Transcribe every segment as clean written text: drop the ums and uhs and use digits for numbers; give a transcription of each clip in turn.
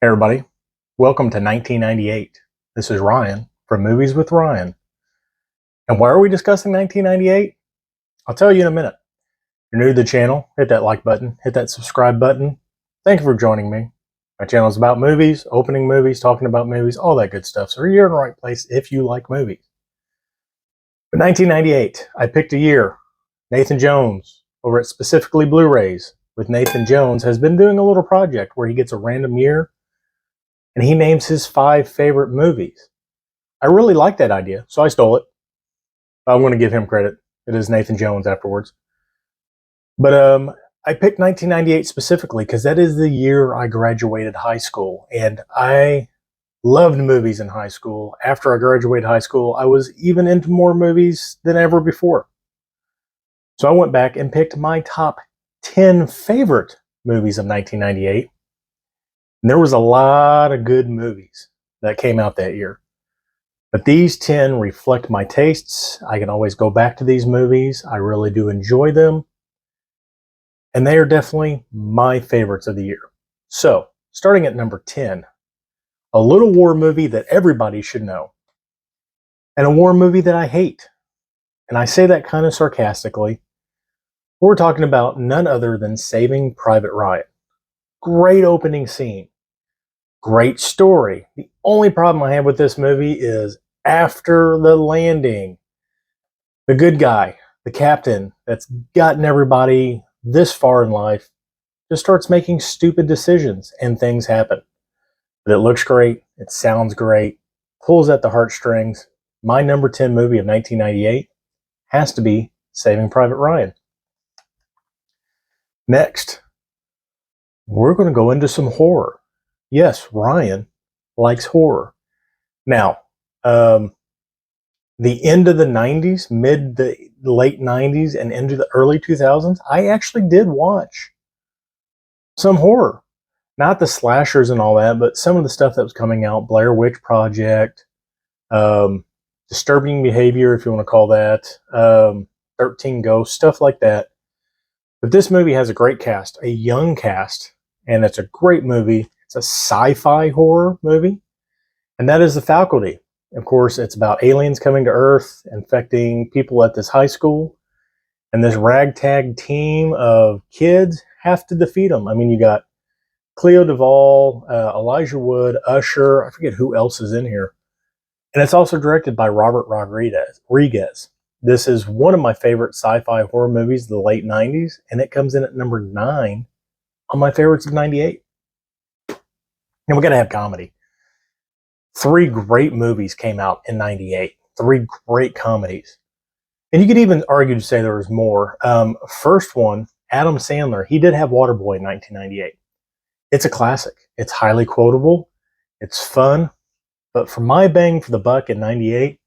Hey everybody, welcome to 1998. This is Ryan from Movies with Ryan. And why are we discussing 1998? I'll tell you in a minute. If you're new to the channel, hit that like button, hit that subscribe button. Thank you for joining me. My channel is about movies, opening movies, talking about movies, all that good stuff. So you're in the right place if you like movies. But 1998, I picked a year. Nathan Jones over at Specifically Blu-rays with Nathan Jones has been doing a little project where he gets a random year and he names his 5 favorite movies. I really like that idea, so I stole it. I'm going to give him credit. It is Nathan Jones afterwards. But I picked 1998 specifically because that is the year I graduated high school. And I loved movies in high school. After I graduated high school, I was even into more movies than ever before. So I went back and picked my top 10 favorite movies of 1998. And there was a lot of good movies that came out that year. But these 10 reflect my tastes. I can always go back to these movies. I really do enjoy them. And they are definitely my favorites of the year. So, starting at number 10, a little war movie that everybody should know. And a war movie that I hate. And I say that kind of sarcastically. We're talking about none other than Saving Private Ryan. Great opening scene. Great story. The only problem I have with this movie is after the landing, the good guy, the captain that's gotten everybody this far in life, just starts making stupid decisions and things happen. But it looks great. It sounds great. Pulls at the heartstrings. My number 10 movie of 1998 has to be Saving Private Ryan. Next, we're going to go into some horror. Yes, Ryan likes horror. Now, the end of the 90s, the late 90s and into the early 2000s, I actually did watch some horror. Not the slashers and all that, but some of the stuff that was coming out, Blair Witch Project, Disturbing Behavior, if you want to call that, 13 Ghosts, stuff like that. But this movie has a great cast, a young cast, and it's a great movie. It's a sci-fi horror movie, and that is The Faculty. Of course, it's about aliens coming to Earth, infecting people at this high school, and this ragtag team of kids have to defeat them. I mean, you got Cleo Duvall, Elijah Wood, Usher, I forget who else is in here. And it's also directed by Robert Rodriguez. This is one of my favorite sci-fi horror movies of the late 90s, and it comes in at number 9 on my favorites of 98. And we got to have comedy. 3 great movies came out in 98. 3 great comedies. And you could even argue to say there was more. First one, Adam Sandler. He did have Waterboy in 1998. It's a classic. It's highly quotable. It's fun. But for my bang for the buck in 98,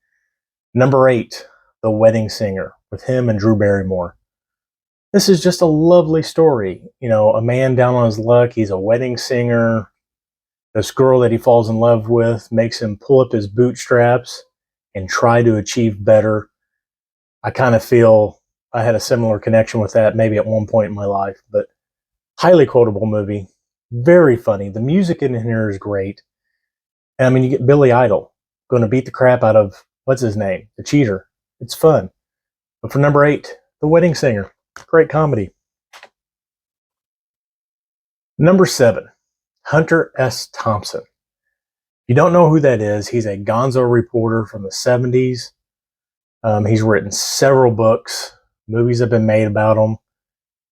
number 8, The Wedding Singer, with him and Drew Barrymore. This is just a lovely story. You know, a man down on his luck. He's a wedding singer. This girl that he falls in love with makes him pull up his bootstraps and try to achieve better. I kind of feel I had a similar connection with that maybe at one point in my life, but highly quotable movie. Very funny. The music in here is great. And I mean, you get Billy Idol going to beat the crap out of, what's his name? The cheater. It's fun. But for number 8, The Wedding Singer. Great comedy. Number 7. Hunter S. Thompson. If you don't know who that is, he's a gonzo reporter from the 70s. He's written several books. Movies have been made about him.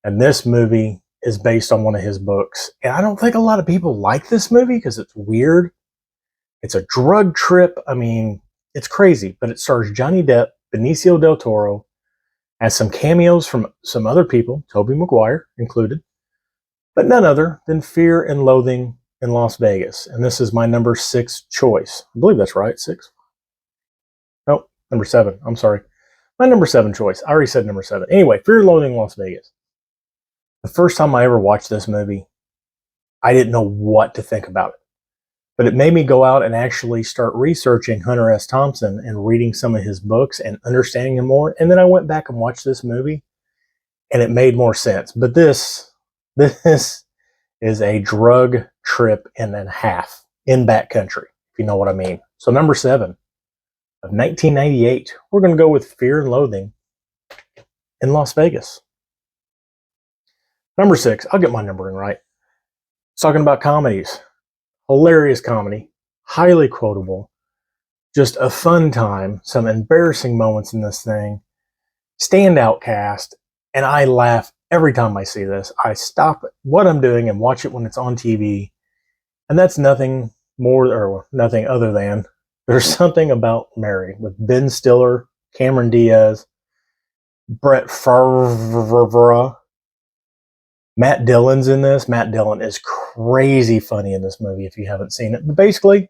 And this movie is based on one of his books. And I don't think a lot of people like this movie because it's weird. It's a drug trip. I mean, it's crazy. But it stars Johnny Depp, Benicio del Toro, has some cameos from some other people, Tobey Maguire included, but none other than Fear and Loathing in Las Vegas. And this is my number 6 choice. I believe that's right, 6. No, number 7. I'm sorry. My number 7 choice. I already said number 7. Anyway, Fear and Loathing in Las Vegas. The first time I ever watched this movie, I didn't know what to think about it. But it made me go out and actually start researching Hunter S. Thompson and reading some of his books and understanding him more. And then I went back and watched this movie, and it made more sense. But this is a drug trip and a half in backcountry, if you know what I mean. So number 7 of 1998, we're going to go with Fear and Loathing in Las Vegas. Number 6, I'll get my numbering right. It's talking about comedies. Hilarious comedy, highly quotable, just a fun time, some embarrassing moments in this thing, standout cast, and I laugh every time I see this. I stop what I'm doing and watch it when it's on TV, and that's nothing more or nothing other than There's Something About Mary with Ben Stiller, Cameron Diaz, Brett Favre, Matt Dillon's in this. Matt Dillon is crazy funny in this movie if you haven't seen it. But basically,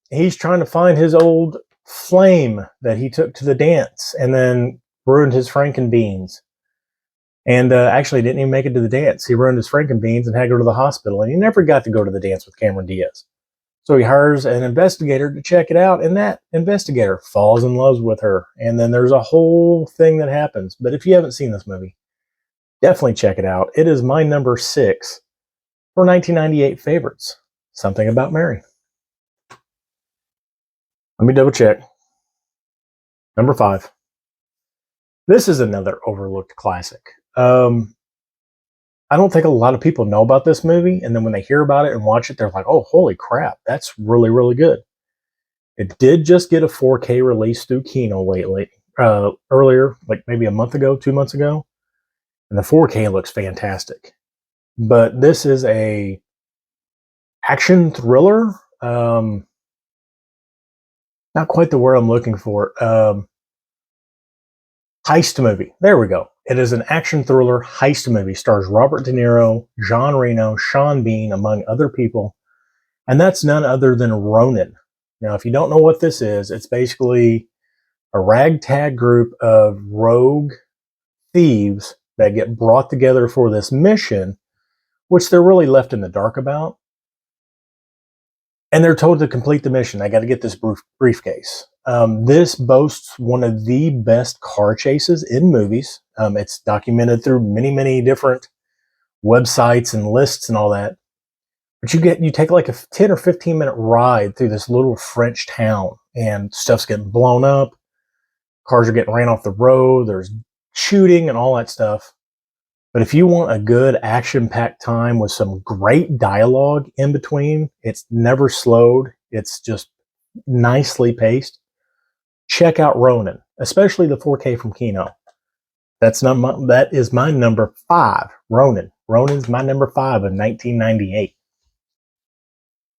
he's trying to find his old flame that he took to the dance and then ruined his Frankenbeans. And actually didn't even make it to the dance. He ruined his Frankenbeans and had to go to the hospital. And he never got to go to the dance with Cameron Diaz. So he hires an investigator to check it out. And that investigator falls in love with her. And then there's a whole thing that happens. But if you haven't seen this movie, definitely check it out. It is my number 6 for 1998 favorites. Something About Mary. Let me double check. Number 5. This is another overlooked classic. I don't think a lot of people know about this movie, and then when they hear about it and watch it, they're like, oh, holy crap, that's really, really good. It did just get a 4K release through Kino earlier, like maybe a month ago, 2 months ago, and the 4K looks fantastic. But this is a action thriller, not quite the word I'm looking for, heist movie. There we go. It is an action thriller heist movie. Stars Robert De Niro, Jean Reno, Sean Bean, among other people. And that's none other than Ronin. Now, if you don't know what this is, it's basically a ragtag group of rogue thieves that get brought together for this mission, which they're really left in the dark about. And they're told to complete the mission. They got to get this briefcase. This boasts one of the best car chases in movies. It's documented through many, many different websites and lists and all that. But you take like a 10 or 15 minute ride through this little French town, and stuff's getting blown up. Cars are getting ran off the road. There's shooting and all that stuff. But if you want a good action-packed time with some great dialogue in between, it's never slowed. It's just nicely paced. Check out Ronin, especially the 4K from Kino. That is my number 5, Ronin. Ronin's my number 5 of 1998.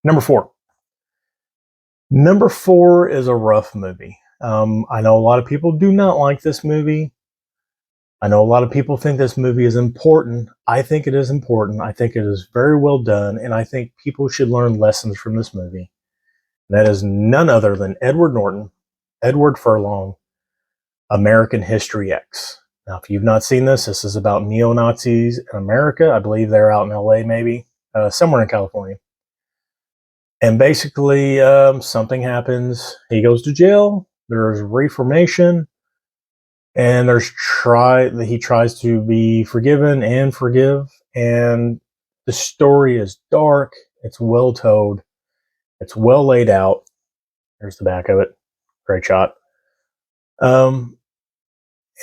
Number 4. Number 4 is a rough movie. I know a lot of people do not like this movie. I know a lot of people think this movie is important. I think it is important. I think it is very well done, and I think people should learn lessons from this movie. That is none other than Edward Furlong, American History X. Now, if you've not seen this, this is about neo-Nazis in America. I believe they're out in LA, maybe, somewhere in California. And basically, something happens. He goes to jail. There's reformation. And he tries to be forgiven and forgive. And the story is dark. It's well told. It's well laid out. There's the back of it. Great shot. And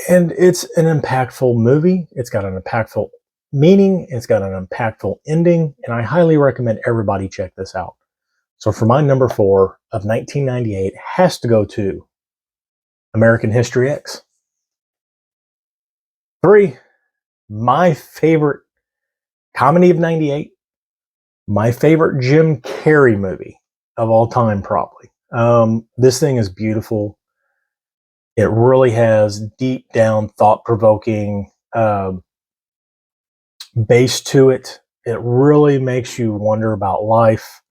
it's an impactful movie. It's got an impactful meaning. It's got an impactful ending. And I highly recommend everybody check this out. So for my number 4 of 1998 has to go to American History X. 3, my favorite comedy of 98, my favorite Jim Carrey movie of all time, probably. This thing is beautiful. It really has deep down, thought-provoking base to it. It really makes you wonder about life.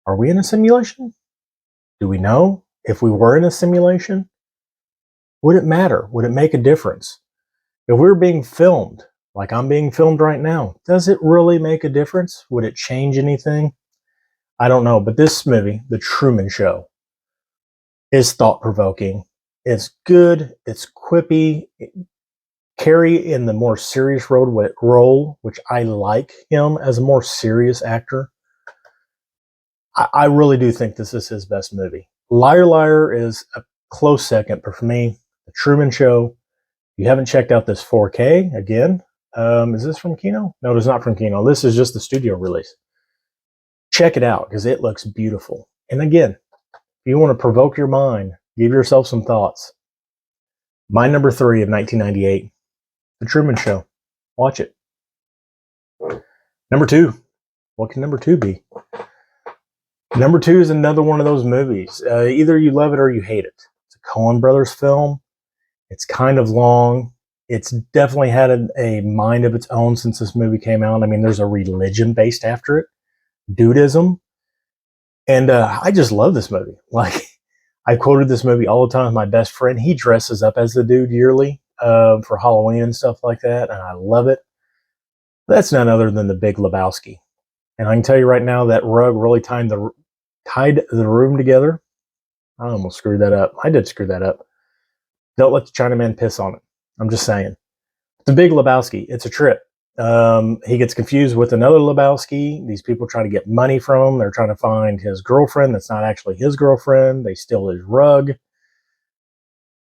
Are we in a simulation? Do we know? If we were in a simulation, would it matter? Would it make a difference? If we're being filmed, like I'm being filmed right now, does it really make a difference? Would it change anything? I don't know. But this movie, The Truman Show, is thought-provoking. It's good. It's quippy. Carey in the more serious role, which I like him as a more serious actor. I really do think this is his best movie. Liar Liar is a close second, but for me, The Truman Show. If you haven't checked out this 4K, again, is this from Kino? No, it's not from Kino. This is just the studio release. Check it out because it looks beautiful. And again, if you want to provoke your mind, give yourself some thoughts. My number 3 of 1998, The Truman Show. Watch it. Number 2. What can number 2 be? Number 2 is another one of those movies. Either you love it or you hate it. It's a Coen Brothers film. It's kind of long. It's definitely had a mind of its own since this movie came out. I mean, there's a religion based after it, dudism. And I just love this movie. Like, I've quoted this movie all the time with my best friend. He dresses up as the dude yearly for Halloween and stuff like that, and I love it. That's none other than the Big Lebowski. And I can tell you right now, that rug really tied the room together. I almost screwed that up. I did screw that up. Don't let the Chinaman piss on it. I'm just saying. The Big Lebowski, it's a trip. He gets confused with another Lebowski. These people try to get money from him. They're trying to find his girlfriend that's not actually his girlfriend. They steal his rug.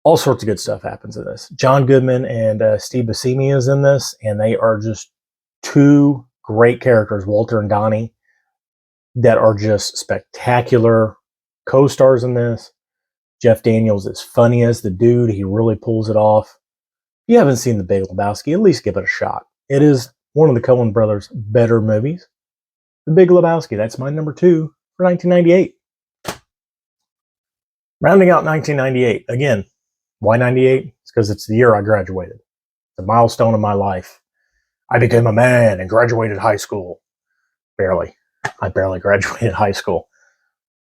All sorts of good stuff happens in this. John Goodman and Steve Buscemi is in this, and they are just two great characters, Walter and Donnie, that are just spectacular co-stars in this. Jeff Daniels is funny as the dude. He really pulls it off. If you haven't seen The Big Lebowski, at least give it a shot. It is one of the Coen brothers' better movies. The Big Lebowski, that's my number 2 for 1998. Rounding out 1998, again, why 98? It's because it's the year I graduated. It's a milestone in my life. I became a man and graduated high school. Barely. I barely graduated high school.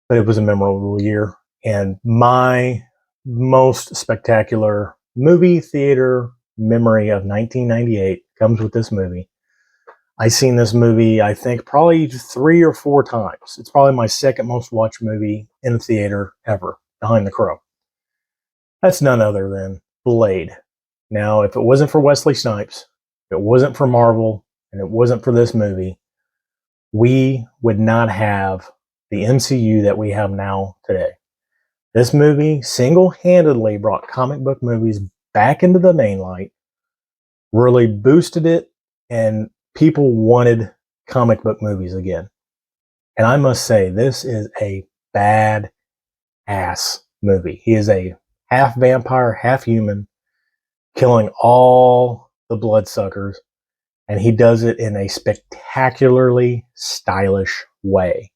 But it was a memorable year. And my most spectacular movie theater memory of 1998 comes with this movie. I've seen this movie, I think, probably 3 or 4 times. It's probably my second most watched movie in the theater ever, behind The Crow. That's none other than Blade. Now, if it wasn't for Wesley Snipes, if it wasn't for Marvel, and it wasn't for this movie, we would not have the MCU that we have now today. This movie single-handedly brought comic book movies back into the main light, really boosted it, and people wanted comic book movies again. And I must say, this is a bad-ass movie. He is a half vampire, half human, killing all the bloodsuckers, and he does it in a spectacularly stylish way.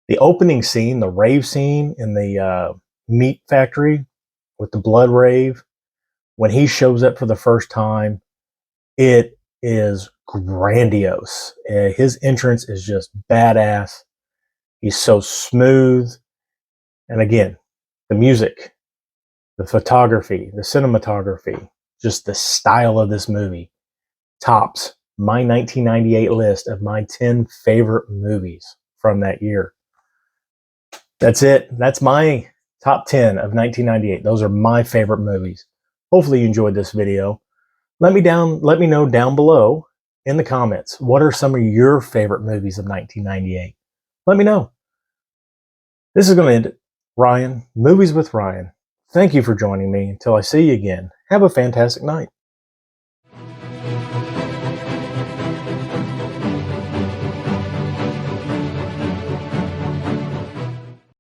The opening scene, the rave scene in the meat factory with the blood rave, when he shows up for the first time, it is grandiose. His entrance is just badass. He's so smooth. And again, the music, the photography, the cinematography, just the style of this movie tops my 1998 list of my 10 favorite movies from that year. That's it. That's my top 10 of 1998. Those are my favorite movies. Hopefully you enjoyed this video. Let me know down below in the comments, what are some of your favorite movies of 1998? Let me know. This is going to end it. Ryan, Movies with Ryan. Thank you for joining me. Until I see you again, have a fantastic night.